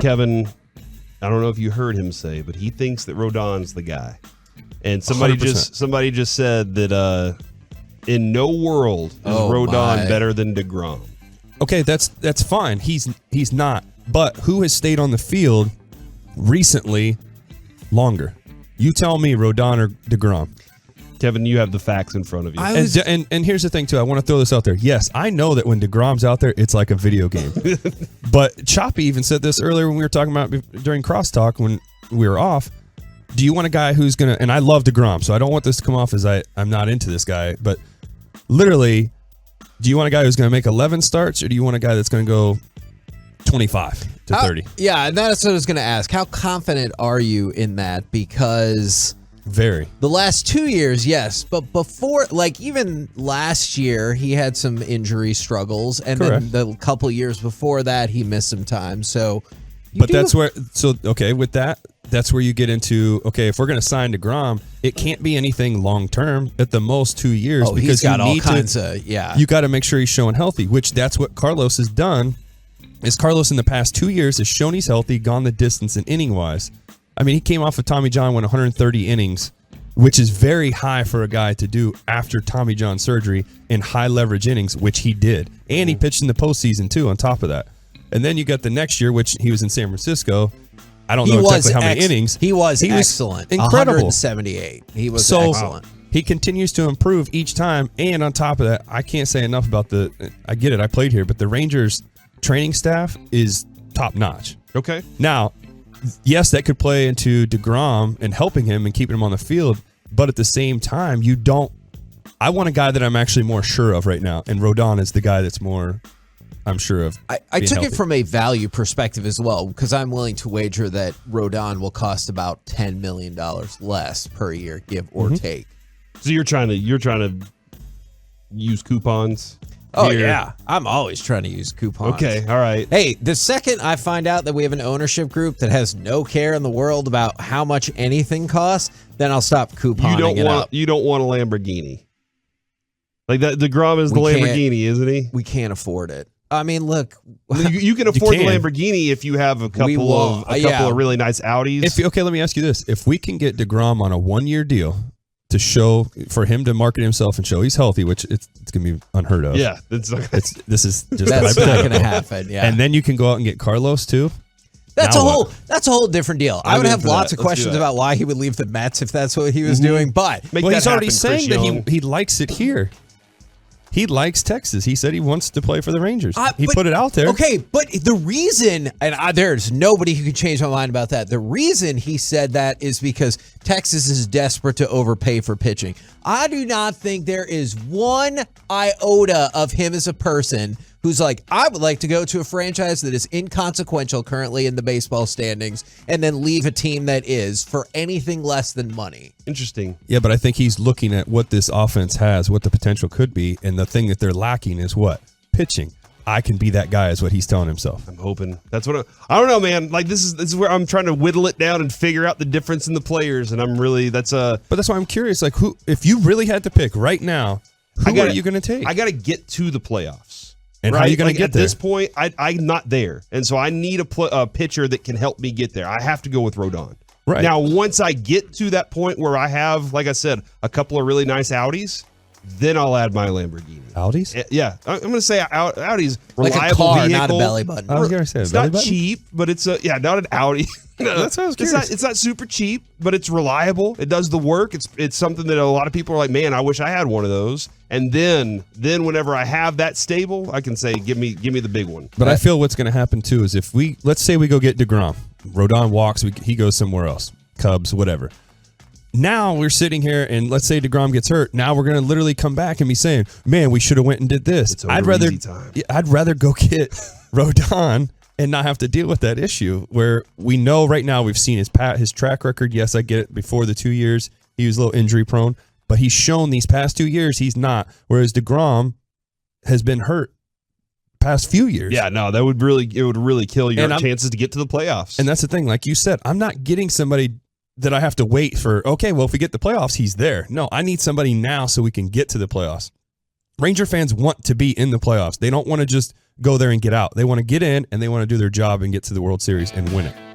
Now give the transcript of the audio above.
Kevin, I don't know if you heard him say, but he thinks that Rodon's the guy. And somebody 100%. just said that in no world is Rodon better than deGrom. Okay, that's fine. He's not. But who has stayed on the field recently longer? You tell me, Rodon or deGrom. Kevin, you have the facts in front of you. And here's the thing, too. I want to throw this out there. Yes, I know that when deGrom's out there, it's like a video game. But Choppy even said this earlier when we were talking about during crosstalk when we were off. Do you want a guy who's going to, and I love deGrom, so I don't want this to come off as I'm not into this guy, but literally, do you want a guy who's going to make 11 starts, or do you want a guy that's going to go 25 to 30? Yeah, and that's what I was going to ask. How confident are you in that? Because very. The last 2 years, yes, but before, like even last year, he had some injury struggles, and Correct. then the couple years before that, he missed some time. So, that's where. So okay, with that, that's where you get into. Okay, if we're going to sign deGrom, it can't be anything long term. At the most 2 years, because he's got you all need kinds of You got to make sure he's showing healthy, which that's what Carlos has done. Is Carlos in the past 2 years has shown he's healthy, gone the distance in inning wise. I mean, he came off of Tommy John, went 130 innings, which is very high for a guy to do after Tommy John surgery in high leverage innings, which he did. And he pitched in the postseason, too, on top of that. And then you got the next year, which he was in San Francisco. I don't know exactly how many innings. He was excellent. Incredible. 178. He was excellent. He continues to improve each time. And on top of that, I can't say enough about I get it, I played here, but the Rangers training staff is top notch. Okay. Now, yes, that could play into deGrom and helping him and keeping him on the field, but at the same time, I want a guy that I'm actually more sure of right now, and Rodon is the guy that's more, I'm sure of. I took healthy. it from a value perspective as well, because I'm willing to wager that Rodon will cost about $10 million less per year, give or take. So you're trying to use coupons? Oh, here. yeah. I'm always trying to use coupons. Okay, all right. Hey, the second I find out that we have an ownership group that has no care in the world about how much anything costs, then I'll stop couponing You don't want a Lamborghini. Like that, deGrom is the Lamborghini, isn't he? We can't afford it. I mean, look. You can afford the Lamborghini if you have a couple of really nice Audis. Okay, let me ask you this. If we can get deGrom on a 1-year deal to show, for him to market himself and show he's healthy, which it's going to be unheard of. Yeah. This is just that's not going to happen, yeah. And then you can go out and get Carlos, too. That's a whole different deal. I would have lots of Let's questions about why he would leave the Mets if that's what he was doing, but he's already saying that he likes it here. He likes Texas. He said he wants to play for the Rangers. He put it out there. Okay, but the reason, and there's nobody who can change my mind about that. The reason he said that is because Texas is desperate to overpay for pitching. I do not think there is one iota of him as a person who's like, I would like to go to a franchise that is inconsequential currently in the baseball standings and then leave a team that is for anything less than money. Interesting. Yeah, but I think he's looking at what this offense has, what the potential could be, and the thing that they're lacking is what? Pitching. I can be that guy is what he's telling himself. I'm hoping. That's what I don't know, man. Like this is where I'm trying to whittle it down and figure out the difference in the players, and I'm really But that's why I'm curious. Like, who, if you really had to pick right now, who are you going to take? I got to get to the playoffs. And how are you going to get there? At this point, I'm not there. And so I need a pitcher that can help me get there. I have to go with Rodon. Right. Now, once I get to that point where I have, like I said, a couple of really nice Audis, then I'll add my Lamborghini. Audis? Yeah. I'm going to say Audi's reliable like a car, vehicle. not a belly button. I was going to say it's belly not button? cheap, but it's not an Audi. That's what I was curious. It's not super cheap, but it's reliable. It does the work. It's something that a lot of people are like, man, I wish I had one of those. And then whenever I have that stable, I can say, give me the big one. But I feel what's going to happen too is if let's say we go get deGrom, Rodon walks, he goes somewhere else, Cubs, whatever. Now we're sitting here, and let's say deGrom gets hurt. Now we're going to literally come back and be saying, "Man, we should have went and did this." I'd rather go get Rodon and not have to deal with that issue. Where we know right now we've seen his track record. Yes, I get it. Before the 2 years, he was a little injury prone, but he's shown these past 2 years he's not. Whereas deGrom has been hurt past few years. Yeah, no, it would really kill your chances to get to the playoffs. And that's the thing, like you said, I'm not getting somebody that I have to wait for, okay, well, if we get the playoffs, he's there. No, I need somebody now so we can get to the playoffs. Ranger fans want to be in the playoffs. They don't want to just go there and get out. They want to get in and they want to do their job and get to the World Series and win it.